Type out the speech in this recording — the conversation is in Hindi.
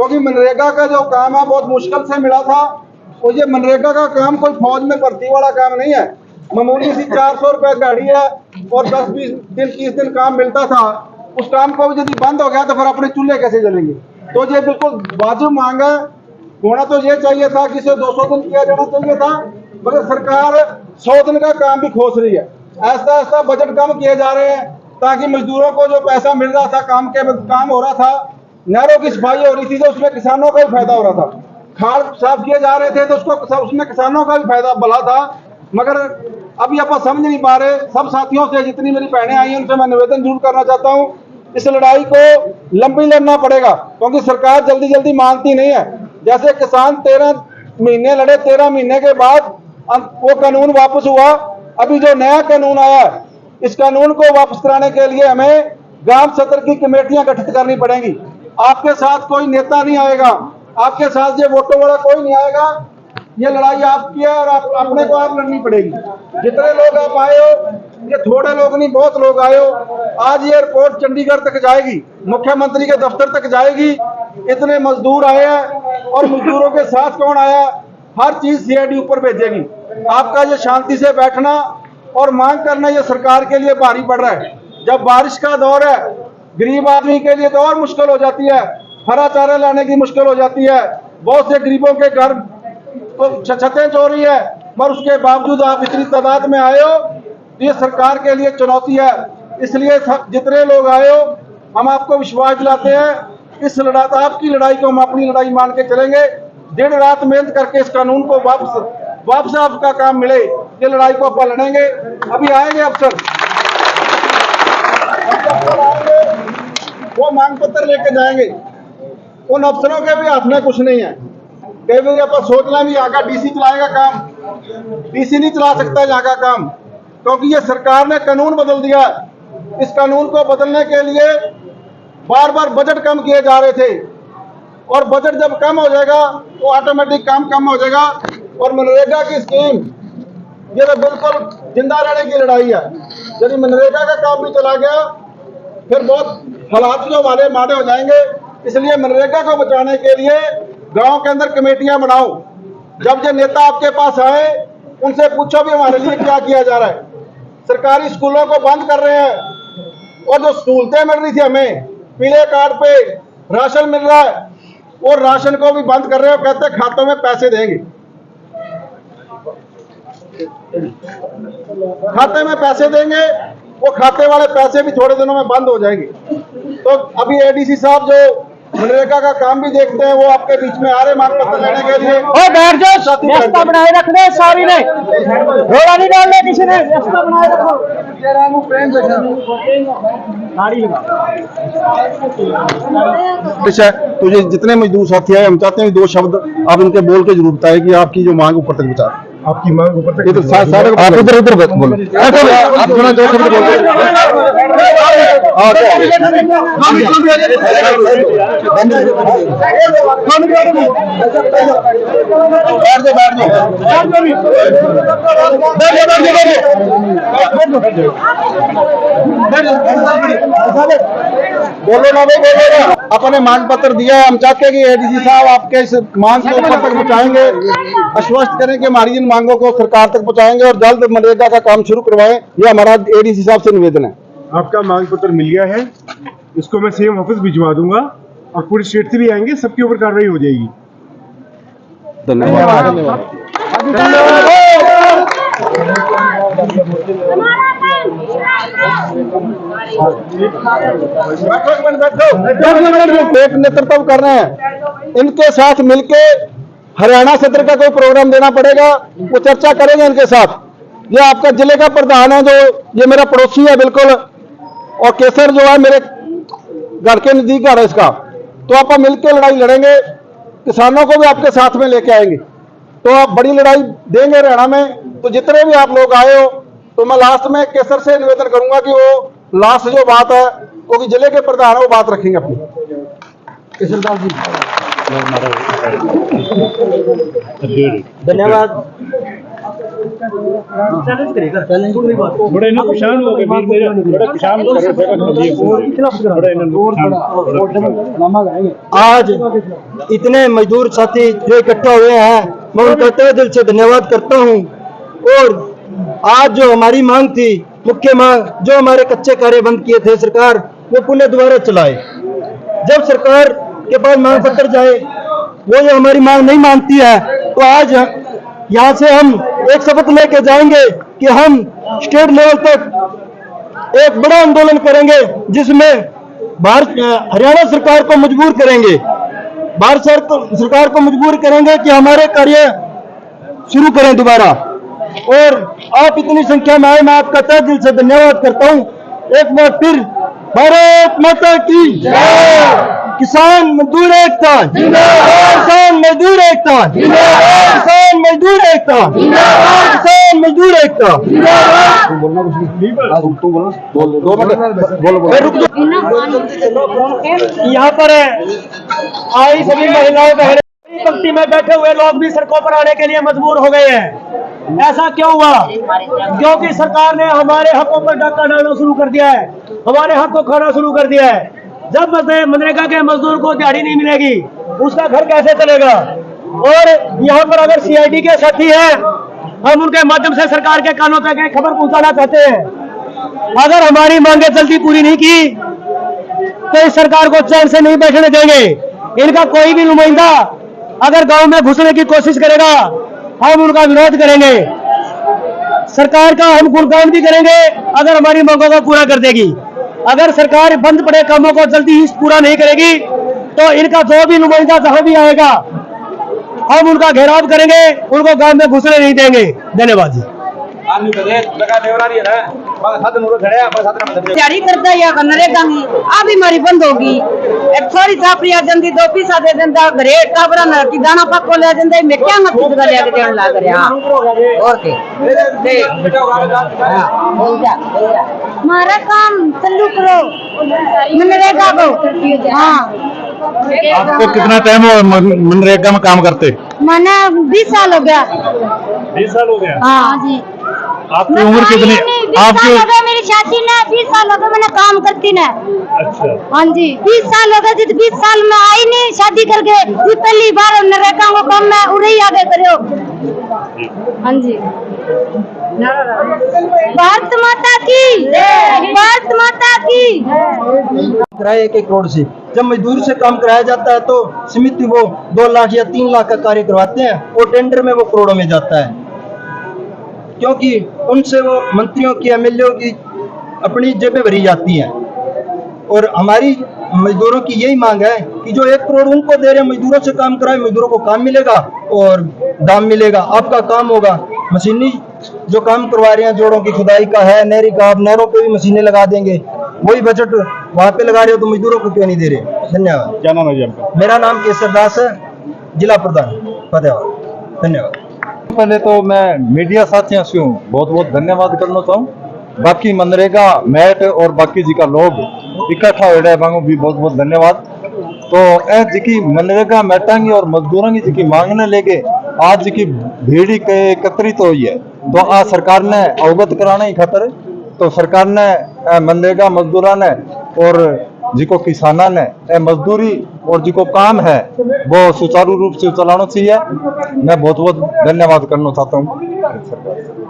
क्योंकि मनरेगा का जो काम है बहुत मुश्किल से मिला था। और ये मनरेगा का काम कोई फौज में भर्ती वाला काम नहीं है। मामूली सी 400 रुपए गाड़ी है और 10-20 दिन 30 दिन काम मिलता था। उस काम को यदि बंद हो गया तो फिर अपने चूल्हे कैसे जलेंगे। तो ये बिल्कुल वाजिब मांग है। होना तो ये चाहिए था कि इसे 200 दिन किया जाना चाहिए था, मगर सरकार 100 दिन का काम भी खोस रही है। ऐसा ऐसा बजट कम किए जा रहे हैं ताकि मजदूरों को जो पैसा मिल रहा था, काम हो रहा था, नहरों की सफाई हो रही थी तो उसमें किसानों का भी फायदा हो रहा था, खाल साफ किए जा रहे थे तो उसमें किसानों का भी फायदा भला था। मगर अभी आप समझ नहीं पा रहे। सब साथियों से, जितनी मेरी बहनें आई हैं, उनसे मैं निवेदन जरूर करना चाहता हूँ, इस लड़ाई को लंबी लड़ना पड़ेगा क्योंकि सरकार जल्दी जल्दी मानती नहीं है। जैसे किसान 13 महीने लड़े, 13 महीने के बाद वो कानून वापस हुआ। अभी जो नया कानून आया, इस कानून को वापस कराने के लिए हमें ग्राम सत्र की कमेटियां गठित करनी पड़ेंगी। आपके साथ कोई नेता नहीं आएगा, आपके साथ ये वोटों वाला कोई नहीं आएगा। ये लड़ाई आपकी है और अपने को आप लड़नी पड़ेगी। जितने लोग आप आए हो, ये थोड़े लोग नहीं, बहुत लोग आए हो। आज ये रिपोर्ट चंडीगढ़ तक जाएगी, मुख्यमंत्री के दफ्तर तक जाएगी। इतने मजदूर आए हैं और मजदूरों के साथ कौन आया, हर चीज सीआईडी ऊपर भेजेगी। आपका ये शांति से बैठना और मांग करना ये सरकार के लिए भारी पड़ रहा है। जब बारिश का दौर है, गरीब आदमी के लिए तो और मुश्किल हो जाती है, हरा चारा लाने की मुश्किल हो जाती है। बहुत से गरीबों के घर तो छतें चोरी है, मगर उसके बावजूद आप इतनी तादाद में आए हो, ये सरकार के लिए चुनौती है। इसलिए जितने लोग आए हो, हम आपको विश्वास दिलाते हैं, इस आपकी लड़ाई को हम अपनी लड़ाई मान के चलेंगे। दिन रात मेहनत करके इस कानून को वापस आपका काम मिले, ये लड़ाई को आप लड़ेंगे। अभी आएंगे अफसर, वो मांग पत्र लेके जाएंगे। उन अफसरों के भी हाथ में कुछ नहीं है। कई बार आप सोचना भी यहाँ का डीसी चलाएगा काम, डीसी नहीं चला सकता यहाँ का काम, क्योंकि ये सरकार ने कानून बदल दिया। इस कानून को बदलने के लिए बार बार बजट कम किए जा रहे थे, और बजट जब कम हो जाएगा तो ऑटोमेटिक काम कम हो जाएगा। और मनरेगा की स्कीम ये तो बिल्कुल जिंदा रहने की लड़ाई है। यदि मनरेगा का काम भी चला गया फिर बहुत हालात जो हमारे माड़े हो जाएंगे। इसलिए मनरेगा को बचाने के लिए गांव के अंदर कमेटियां बनाओ। जब ये नेता आपके पास आए, उनसे पूछो भी हमारे लिए क्या किया जा रहा है। सरकारी स्कूलों को बंद कर रहे हैं और जो सहूलतें मिल रही थी हमें, पीले कार्ड पे राशन मिल रहा है, और राशन को भी बंद कर रहे हो। कहते खातों में पैसे देंगे, खाते में पैसे देंगे, वो खाते वाले पैसे भी थोड़े दिनों में बंद हो जाएंगे। तो अभी एडीसी साहब जो मनरेगा का काम भी देखते हैं, वो आपके बीच में आ रहे मांग पत्र लेने के लिए। बैठ जाओ, व्यवस्था बनाए रख दे, सारी ने रोड़ा नहीं डालने किसी ने, व्यवस्था बनाए रखो। अच्छा, तो ये जितने मजदूर साथी आए, हम चाहते हैं 2 शब्द आप इनके बोल के जरूर बताएं कि आपकी जो मांग ऊपर तक पहुंचा। आपकी मांग ऊपर तक इधर सारे आप इधर बोलो, आप सुना 2 शब्द बोल बोलो ना भाई, बोलो ना। अपने मांग पत्र दिया है, हम चाहते हैं कि एडीसी साहब आपके इस मांग को ऊपर तक पहुंचाएंगे, आश्वस्त करें कि हमारी इन मांगों को सरकार तक पहुंचाएंगे और जल्द मनरेगा का काम शुरू करवाएं। ये हमारा एडीसी साहब से निवेदन है। आपका मांग पत्र मिल गया है, इसको मैं सीएम ऑफिस भिजवा दूंगा और पूरी स्टेट से भी आएंगे, सबके ऊपर कार्रवाई हो जाएगी। धन्यवाद। एक नेतृत्व कर रहे हैं, इनके साथ मिलके हरियाणा सत्र का कोई प्रोग्राम देना पड़ेगा, वो चर्चा करेंगे इनके साथ। ये आपका जिले का प्रधान है, जो ये मेरा पड़ोसी है बिल्कुल, और केसर जो है मेरे घर के नजदीक घर है इसका। तो आप मिलकर लड़ाई लड़ेंगे, किसानों को भी आपके साथ में लेके आएंगे, तो आप बड़ी लड़ाई देंगे हरियाणा में। तो जितने भी आप लोग आए हो, तो मैं लास्ट में केसर से निवेदन करूंगा कि वो लास्ट जो बात है, क्योंकि जिले के प्रधान है, वो बात रखेंगे अपनी। केसरदास जी, धन्यवाद। चैलेंज करेगा चैलेंज बड़े इन्हें परेशान हो गए वीर मेरे, बड़े परेशान कर रहे थे। आज इतने मजदूर साथी जो इकट्ठा हुए हैं, मैं उनका तहे दिल से धन्यवाद करता हूं। और आज जो हमारी मांग थी, मुख्य मांग, जो हमारे कच्चे कार्य बंद किए थे सरकार, वो पुनः दोबारा चलाए। जब सरकार के पास मांग पत्र जाए, वो जो हमारी मांग नहीं मानती है, तो आज यहाँ से हम एक शपथ लेके जाएंगे कि हम स्टेट लेवल तक एक बड़ा आंदोलन करेंगे, जिसमें हरियाणा सरकार को मजबूर करेंगे, भारत सरकार को मजबूर करेंगे कि हमारे कार्य शुरू करें दोबारा। और आप इतनी संख्या में आए, मैं आपका तहे दिल से धन्यवाद करता हूं। एक बार फिर भारत माता की जय। किसान मजदूर एकता, किसान मजदूर एकता, किसान मजदूर एकता, किसान मजदूर एकता। यहाँ पर आई सभी महिलाओं बहनें पंक्ति में बैठे हुए लोग भी सड़कों पर आने के लिए मजबूर हो गए हैं। ऐसा क्यों हुआ? क्योंकि सरकार ने हमारे हकों पर डाका डालना शुरू कर दिया है, हमारे हक को खाना शुरू कर दिया है। जब मनरेगा के मजदूर को दिहाड़ी नहीं मिलेगी, उसका घर कैसे चलेगा? और यहाँ पर अगर सीआईडी के साथी हैं, हम उनके माध्यम से सरकार के कानों तक एक खबर पहुंचाना चाहते हैं। अगर हमारी मांगे जल्दी पूरी नहीं की तो इस सरकार को चैन से नहीं बैठने देंगे। इनका कोई भी नुमाइंदा अगर गांव में घुसने की कोशिश करेगा, हम उनका विरोध करेंगे। सरकार का हम गुणगान भी करेंगे अगर हमारी मांगों को पूरा कर देगी। अगर सरकार बंद पड़े कामों को जल्दी ही पूरा नहीं करेगी, तो इनका जो भी नुमाइंदा जहां भी आएगा, हम उनका घेराव करेंगे, उनको गांव में घुसने नहीं देंगे। धन्यवाद जी। तैयारी करता या नरेगा में आ बीमारी बंद होगी। थोड़ी छापड़ी आ जाती, 2 पैसा दे देता, घरे टाबरा न की दाना पक्को ले जाते, मैं क्या मत जगह लेके देने लग रहे। हां और के हमारा काम चालू करो मनरेगा को। हां आपको कितना टाइम हो मनरेगा में काम करते? मैंने 20 साल हो गया। 20 साल हो गया? हाँ जी। आपकी उम्र कितनी? आपकी मेरी शादी ने 20 साल हो गए मैंने काम करती ने। अच्छा। हाँ जी 20 साल हो गए। 20 साल में आई नहीं शादी करके, ये पहली बार नरेगा को काम में उड़े आगे करो। हाँ जी। भारत माता की, भारत माता की। कराए 1-1 करोड़ से, जब मजदूर से काम कराया जाता है तो समिति वो 2 लाख या 3 लाख का कार्य करवाते हैं, और टेंडर में वो करोड़ों में जाता है, क्योंकि उनसे वो मंत्रियों की, एमएलए की अपनी जेबें भरी जाती हैं। और हमारी मजदूरों की यही मांग है कि जो 1 करोड़ उनको दे रहे हैं, मजदूरों से काम कराए, मजदूरों को काम मिलेगा और दाम मिलेगा। आपका काम होगा, मशीनी जो काम करवा रहे हैं, जोड़ों की खुदाई का है, नहरी का, आप नहरों पे भी मशीनें लगा देंगे। वही बजट वहां पे लगा रहे हो तो मजदूरों को क्यों नहीं दे रहे? धन्यवाद। क्या नाम है जी आपका? मेरा नाम केसर दास है, जिला प्रधान फतेहाबाद। धन्यवाद। पहले तो मैं मीडिया साथियों से बहुत बहुत धन्यवाद करना चाहूँ। बाकी मनरेगा मैट और बाकी जी का लोग इकट्ठा हो रहे हैं, भी बहुत बहुत धन्यवाद। तो ए जी की मनरेगा मैटांगी और मजदूरों की जी की मांगने लेके आज जी की भीड़ के एकत्रित हुई है, तो आज सरकार ने अवगत कराने की खातर तो सरकार ने मनरेगा मजदूरा ने और जिको किसाना ने मजदूरी और जिको काम है वो सुचारू रूप से चलाना चाहिए। मैं बहुत बहुत धन्यवाद करना चाहता हूँ।